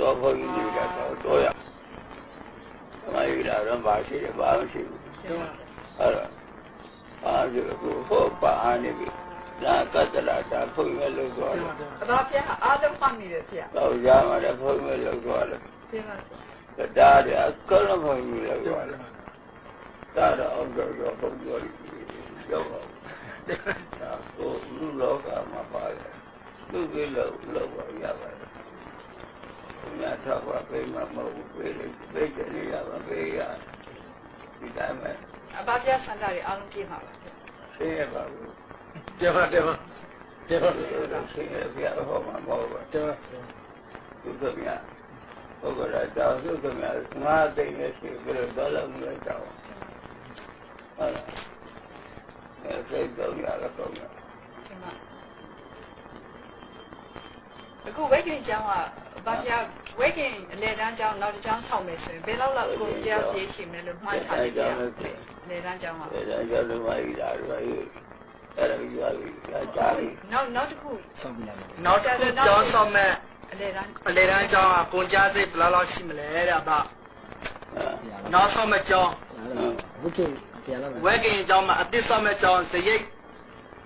တော့ဘုန်းကြီးတွေတော့ရမကြီးလာတော့ဘာရှိတယ်ဘာမရှိဘူးအဲ့တော့အားကျတော့ဟောပါအားနေပြီဒါကတလာတာဘုန်းကြီးလို့ပြောတယ်ဒါဖျက်အားလုံးမှတ်နေတယ်ဖျက်တော့ရမှာလည်းဘုန်းကြီးလို့ပြောတယ်ဒါရအကလဘုန်းကြီးလို့ပြောတယ်ဒါတော့အောက်တော့ဘုန်းကြီးရောက်ပါဘူးဟိုလူလောကမှာပါတယ်သူ့ကိလို့ပါရပါတယ်။မြတ်စွာဘုရားပေးမှာမဟုတ်ဘူးပေးတယ်နေရပါပေးရဒီတိုင်းပဲအဘပြဆန္ဒတွေအားလုံးပြည့်မှာပါ။သိရပါဘူး။တယ်ပါဆင်းရဲပြဟောမှာမဟုတ်ပါဘူး။သူကမြတ်ဘုရားတောင်းသူကမြတ်ငါသိနေရှိပြီးတော့လည်းမလို့တောင်း။ဟုတ်လား။စိတ်တော့ရတော့ကောင်းတယ်အခုဝိကင်ကျောင်းကဘာပြဝိကင်အလေတန်းကျောင်းနောက်တစ်ကျောင်းဆောက်မယ်ဆိုရင်ဘယ်လောက်လောက်ကိုကြားစီရှိမယ်လို့မှန်းထားတယ်လေတန်းကျောင်းကလေတန်းကျောင်းတော့မကြီးလာတော့အဲ့ဒါကြီးပါပြီကြားပြီနောက်တစ်ခုဆောက်ပြလိုက်နောက်တစ်ခုကျောင်းဆောက်မဲ့အလေတန်းကျောင်းကကုန်ကြားစိတ်ဘယ်လောက်ရှိမလဲတဲ့ဗျနောက်ဆောက်မဲ့ကျောင်းဝိကင်ကျောင်းမှာအသစ်ဆောက်မဲ့ကျောင်းစရိတ်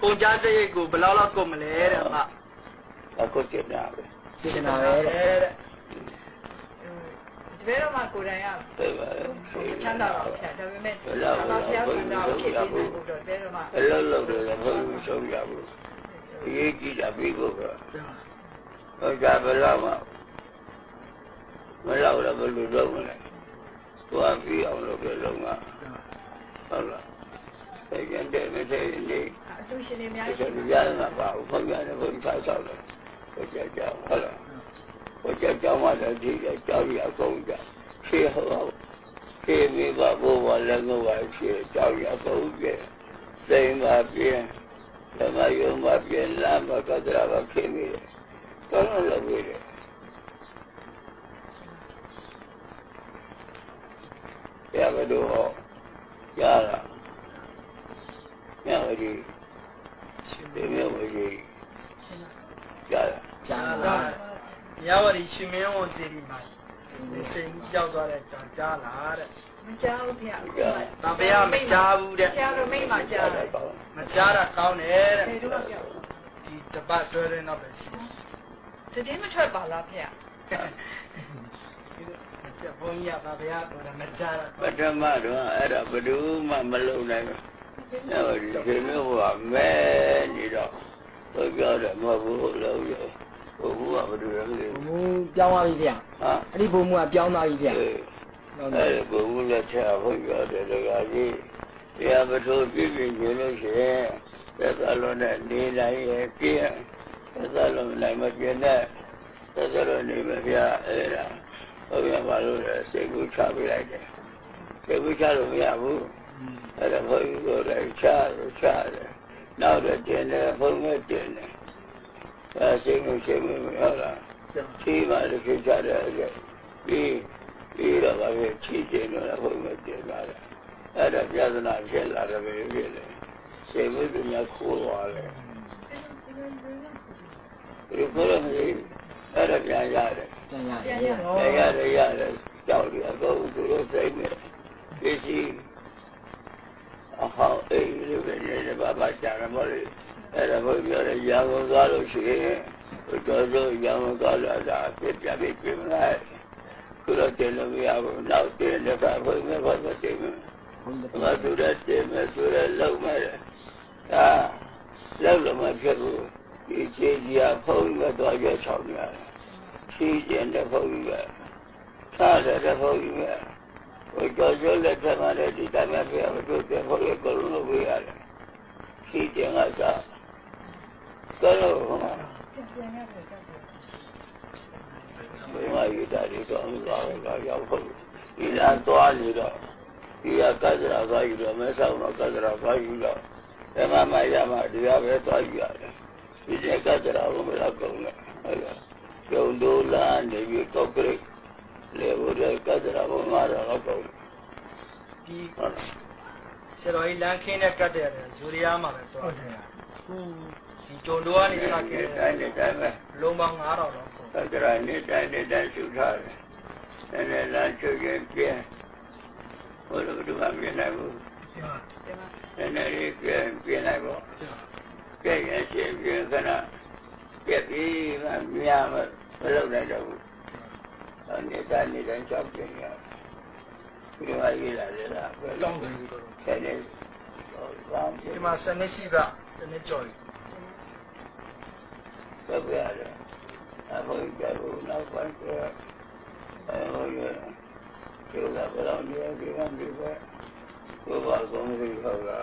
ကုန်ကြားစိတ်ကိုဘယ်လောက်လောက်ကုန်မလဲတဲ့ဗျအခုကျနေတာပဲကျင်တာပဲတဲ့ဒီဘက်တော့မှကိုယ်တိုင်ရတယ်ပါချမ်းသာတော့ဖြတ်ဒါပေမဲ့ဘာဖျားဆိုတာကိုဖြစ်ပြီးတော့ဘယ်တော့မှအလုံးလုံးတယ်ဘုရားဆုံးရဘူးဒီကြည့်တာပြီးဖို့ကဟောကြဘယ်တော့မှမလောက်တော့ဘယ်လိုလုပ်မလဲသွားပြီးအောင်လုပ်ကြလုံးကဟုတ်လားဒါကြတဲ့မတဲ့နေအလူရှင်တွေအများကြီးရှိတယ်ရမှာပါဘုရားနဲ့ဘုရားဆောက်တယ်ဘုရားကြောင့်ဟုတ်လားဘုရားကြောင့်မှလည်းဒီကြောင့်ရအကုန်ကြရှေးဟောရှေးမိဘဘိုးဘလည်းငုံပါရှေးကြောင့်ရအကုန်ကြစိတ်မှာပြင်းဓမ္မယုံမှာပြင်းလာမှာကတရာပါခင်မိတယ်ကောင်းလို့ပြီးတယ်ရပါတော့ရတာမြတ်ဝတီဒီမြတ်ဝတီကြားလာမြတ်ဝတီရှင်မင်းဝန်စီဒီမှာစိတ်ရောက်သွားတဲ့ကြောင့်ကြားလာတဲ့မကြားဘူးဗျာ။ဒါဗျာမကြားဘူးတဲ့။ဆရာတို့မိတ်မှကြားတယ်။မကြားတာကောင်းတယ်တဲ့။ဒီတပတ်တွဲတဲ့နောက်ပဲရှိတယ်။တည်မထွက်ပါလားဗျာ။ဘုန်းကြီးကဗျာတော့မကြားတာပထမတော့အဲ့ဒါဘယ်သူမှမလုံနိုင်ဘူး။အဲ့ဒီခေမျိုးကမဲနေတော့ဘုရားတယ်မဟုတ်ဘူးလို့ပြောဘုရားကဘယ်သူလဲမသိဘူး။ဘုံပြောင်းသွားပြီဗျာ။ဟာအဲ့ဒီဘုံကပြောင်းသွားပြီဗျာ။အဲ့ဒီဘုရားလက်ချဘုရားတယ်တကကြီးတရားမထိုးပြည့်ပြည့်နေလို့ရှိရင်သက်သာလုံးနဲ့နေနိုင်ရဲ့ပြည့်သက်သာလုံးနိုင်မပြည့်နဲ့သက်သာလုံးနေမပြအဲ့ဒါဘုရားဘာလို့လဲစိတ်ကူးချပေးလိုက်တယ်စိတ်ကူးချလို့မရဘူးအဲ့ဒါဘုရားကိုလည်းချတယ်နောက်တော့ကျင်တယ်ဘုံနဲ့ကျင်တယ်အဲစိတ်ကိုမဟုတ်လားဒီမှာလည်းချတယ်အဲ့ပြီးတော့ဘာဖြစ်ချီကျင်တော့ဘုံနဲ့ကျင်လာတယ်အဲ့ဒါပြဿနာဖြစ်လာတယ်ပဲဖြစ်တယ်စိတ်ဝိပညာခိုးသွားတယ်ဒီဘုရားမင်းအဲ့ဒါပြန်ရတယ်ရတယ်ကြောက်ရတော့သူတို့စိတ်နဲ့ပစ္စည်းအဟောင်းအိမ်လေးပဲနေဘာကြာရမလို့အဲ့ဒါဘုရားရဲ့ရာဂုံသွားလို့ရှိရင်တော်တော်ရာဂုံသွားလာတာပြပြမလားခုတော့တင်လို့မရဘူးနောက်တင်တဲ့ကဘုရားဘာသာတင်မယ်ဘာသူရတင်မယ်သူရလောက်မယ်ဒါလောက်လို့မဖြစ်ဘူးဒီခြေကြီးကဘုရားတော့ရချောင်းရတယ်ခြေကျင်တဲ့ဘုရားထားတဲ့ဘုရားဘုရားဆိုလက်ထမတဲ့ဒီတမန်ပြတို့တဲ့ဘုရားကိုလို့ဝေးရတယ်ခြေကျင်ကစားကောလို့ဘုရားယူတာဒီတော့ရောက်ဖို့ဒီလားသွားနေတော့ဒီကကစရာသွားယူတော့မဲဆောက်တော့ကစရာသွားယူတော့ဓမ္မမရမဒီကပဲသွားယူရတယ်ဒီကစရာကိုမလောက်ကုန်နဲ့ဟုတ်လားကျုံတို့လားနေပြီးကောက်ကလေးလေဘုရားကစရာကိုငါတော့လောက်ကုန်ဒီဆရာတော်ကြီးလမ်းခင်းနဲ့ကတ်တယ်ယူရီးယားမှာပဲသွားတယ်ဒီကျုံတို့ကနေစခဲ့တယ်တိုင်းပဲလုံးပေါင်း9000တော့ ကရာနဲ့တိုင်းရှုထားတယ်နည်းနည်းလမ်းချုပ်ရင်ပြင်းဘုလိုတူမမြင်နိုင်ဘူးနည်းနည်းလေးပြင်းလိုက်ပေါ့ကြည့်ရင်ရှင်းပြင်းခဏပြက်ပြီးမှများမလုပ်နိုင်တော့ဘူးအနေတိုင်းကြောက်ပြင်းရဒီမှာရေးလာတယ်လားကောင်းတယ်ဆက်နေဒီမှာစနစ်ရှိပါစနစ်ကြော်ဆက်ပြရတယ်အခုကြလို့နောက်ပိုင်းကအဲဒီကျိုးကဘယ်တော့နေရာဒီကနေ့ပဲဘုရားကောင်းကြီးဟောတာ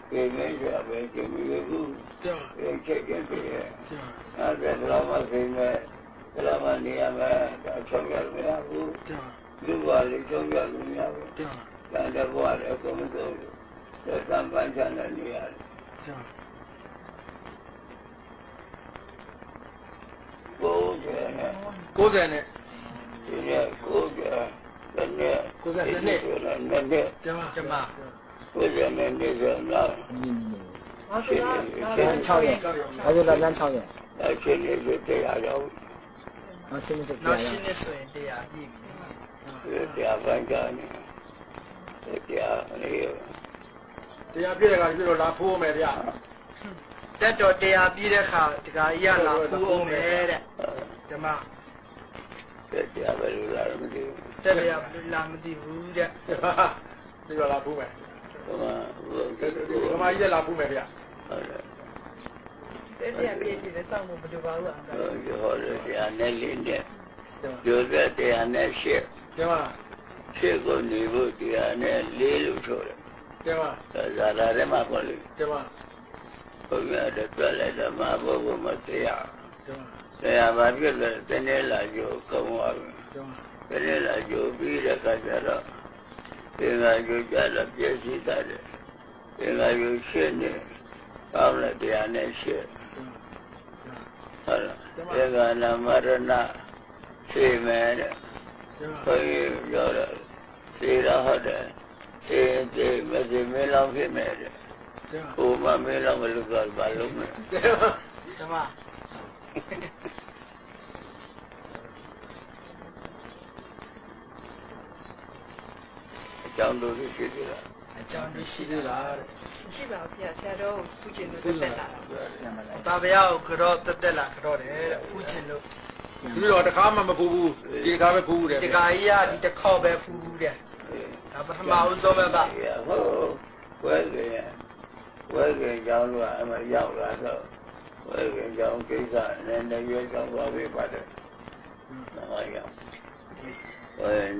ဒီမင်းကြပဲကြည့်ပြီးဘူးဒီချက်ချက်တည်းအဲဒီဘယ်တော့မှသိနေဘယ်တော့မှနေရာမှာဆုံးရမရဘူးလူပါလေဆုံးရလို့မရဘူးတဲ့ဘဝလည်းအကုန်လုံးတဲ့ကံပန်းချမ်းတဲ့နေရာ90နဲ့ဒီနေ့90နဲ့90နဲ့ကျမ90နဲ့ဆိုတော့ဘာဆိုတာ6ရက်ဘာလို့လဲ6ရက်အချင်းလေးတရားရောက်နောက်ရှင်းနေနောက်ရှင်းနေဆိုရင်တရားပြည့်ပြီတရားပန်းချမ်းနေတရားလေးတရားပြည့်တဲ့ခါဒီလိုလာဖိုးမယ်ဗျာတက်တော်တရားပြည့်တဲ့ခါဒီကကြီးကလာဖိုးအောင်မယ်တဲ့ဓမ္မတရားပဲလို့လာမသိဘူးတရားလာမသိဘူးတဲ့ဒီလိုလာဖိုးမယ်ဓမ္မကြီးလာဖိုးမယ်ဗျာတရားပြည့်တယ်စောင့်ဖို့မလိုပါဘူးဟောလို့ဆရာနဲ့လေးနဲ့ပြောတဲ့တရားနဲ့ရှေ့ဓမ္မရှေ့ကိုနေဖို့တရားနဲ့လေးလို့ဆိုတယ်ဓမ္မဇာလာထဲမှာပေါ့လေဓမ္မဘုရားတဲ့တွက်လိုက်တော့မဘုရားမတရားတရားဘာဖြစ်လဲတနေ့လာကြိုကုံသွားပြီတနေ့လာကြိုပြီးတဲ့အခါကျတော့သင်္ဃာကြိုကြတော့ပြည့်စည်တတ်တယ်သင်္ဃာကြိုရှင်းနေကောင်းတဲ့တရားနဲ့ရှင်းဟုတ်လားသင်္ဃာနာမရဏသိမယ်တဲ့ဘုရားပြောတော့သိရဟုတ်တယ်သိမသိမလောက်ဖြစ်မယ်တဲ့ဟိုမမလောက်မလို့တော့ဘာလို့မလဲဓမ္မအကြောင်းတို့ရှိသေးလားအကြောင်းတို့ရှိသေးလားရှိပါဘူးဗျာဆရာတော်ဖူးချင်လို့တက်လာတာဗျာကိုကတော့တက်လာကတော့တယ်တဲ့ဖူးချင်လို့ဒီလိုတခါမှမဖူးဘူးဒီတခါပဲဖူးတယ်ဒီခါကြီးကဒီတစ်ခေါက်ပဲဖူးဘူးတဲ့ဒါပထမဦးဆုံးပဲပါဟုတ်ဝဲခင်ကြောင်းလို့အမရောက်လာတော့ဝဲခင်ကြောင်းကိစ္စနဲ့နေရွေးကြောင်းသွားပြီးပါတယ်ဟာရောက်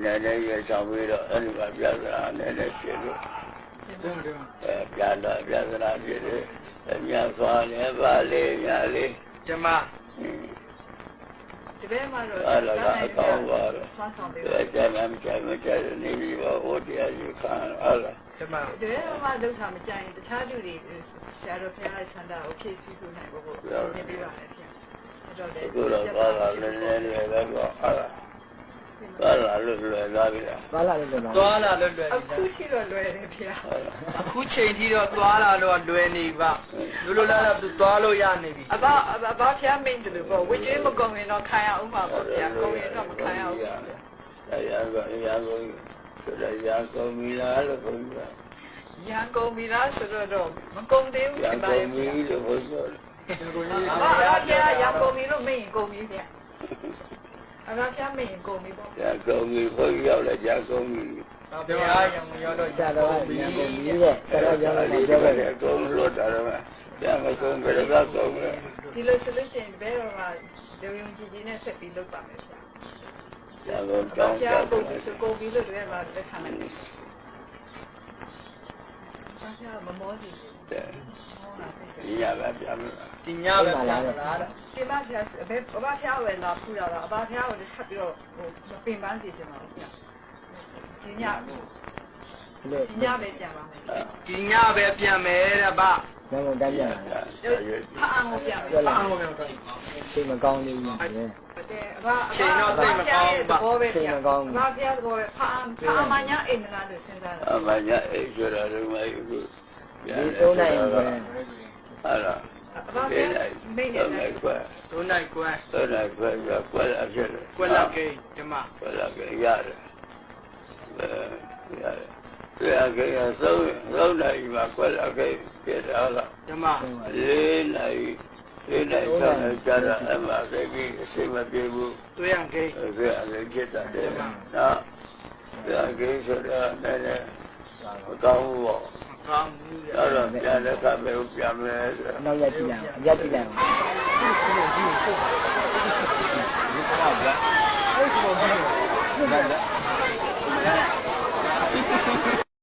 နည်းနည်းရဆောင်ပြီးတော့အဲ့ဒီကပြဿနာနည်းနည်းဖြစ်လို့ပြန်တော့ပြဿနာဖြစ်တယ်ညသွားလည်းပါလေညလေးကျမဒီဘက်မှာတော့အဲ့ဒါအကောင်းပါတော့ကျမ်းနေပြီးတော့ဟိုတရားယူခံအဲ့ဒါကျမဒီဘက်မှာလောက်တာမကြရင်တခြားလူတွေဆရာတော်ဖခင်ရဲ့ဆန္ဒကိုဖြည့်ဆည်းဖို့နိုင်ဖို့နေပြပါလေခင်ဗျအဲ့တော့လေဘာလာလည်းလည်းလည်းတော့အဲ့ဒါသွားလာလွယ်သွားပြီလားသွားလာလွယ်သွားလာလွယ်အခုရှိတော့လွယ်တယ်ဖေ။အခုချိန်ထိတော့သွားလာတော့လွယ်နေပါ။လိုလားသူသွားလို့ရနေပြီ။အဘဖေမင်းတယ်လို့ပေါ့ဝိကျွေးမကုန်ရင်တော့ခံရအောင်ပါပေါ့ဗျာ။ကုန်ရင်တော့မခံရဘူး။တရားကုန်ပြီလားလို့ပြောတာ။ရန်ကုန်ပြီလားဆိုတော့မကုန်သေးဘူးရှင်ပါရဲ့။ရန်ကုန်ပြီလို့ပြောတယ်။အဘရန်ကုန်ပြီလို့မင်းရင်ကုန်ပြီဗျာ။အဘဖျားမရင်ကုန်ပြီပေါ့။ကြာကုန်ပြီဘုန်းကြီးရောက်လည်းကြာကုန်ပြီ။ဘုရားရောင်ရောက်တော့ကြာတော့ရန်ကုန်ပြီတဲ့ဆရာကြောင့်လည်းပြောတယ်အကုန်လွတ်တာတော့ကြာမကုန်ဘယ်တော့ကုန်လဲ။ဒီလိုဆိုလို့ရှိရင်ဘယ်တော့မှဒေဝယုံကြည်ကြီးနဲ့ဆက်ပြီးလုပ်ပါမယ်ဗျာ။ကြာကုန်ကြောင်းကြာကုန်ပြီဆိုကုန်ပြီလို့လည်းလာလက်ခံလိုက်တယ်။ဆရာမမောစီဒီညပဲပြန်လာဒီညပဲပြန်လာဒီမှာဖျားအဘဖျားဝယ်လာဖူးတာလားအဘဖျားကိုထပ်ပြီးတော့ဟိုမပင်ပန်းစီချင်ပါဘူးဗျာဒီညပဲပြန်ပါမယ်ဒီညပဲပြန်မယ်တဲ့ဗျရန်ကုန်တက်ပြန်လာဖာအောင်ပြန်မယ်ဖာအောင်ပြန်တယ်ချိန်မကောင်းသေးဘူးတဲ့အဘချိန်တော့သိမကောင်းဘူးချိန်မကောင်းဘူးအဘဖျားတော့ဖာမညာအိမ်မလားလို့စဉ်းစားတယ်အမညာအိမ်ကျတော့လည်းမဟုတ်ဘူးဒီ3နိုင်ပဲဟာလား ဘာပြမိနေတယ် တို့နိုင်ကွယ် တော့လည်းကွယ်လာဖြစ်တယ် ကွယ်လာကိဓမ္မ ကွယ်လာခဲ့ရတယ်ရတယ်တရားကသုံးနိုင်မှာကွယ်လာခဲ့ပြတာလား ဓမ္မ လေးနိုင်ကြတာအမှန်တကယ်အစိမပြေဘူး တွေ့ရကိ အဲ့ဒါလည်းဖြစ်တာတယ်နော်တရားကဆိုတာလည်းမကောင်းဘူးပေါ့ ကောင်းဘူး အဲ့တော့ပြန်လည်းကပဲပြန်မယ်ဆို နောက်ရက်ကြည့်လိုက်အောင်ရက်ကြည့်လိုက်အောင် အဲ့ဒီလို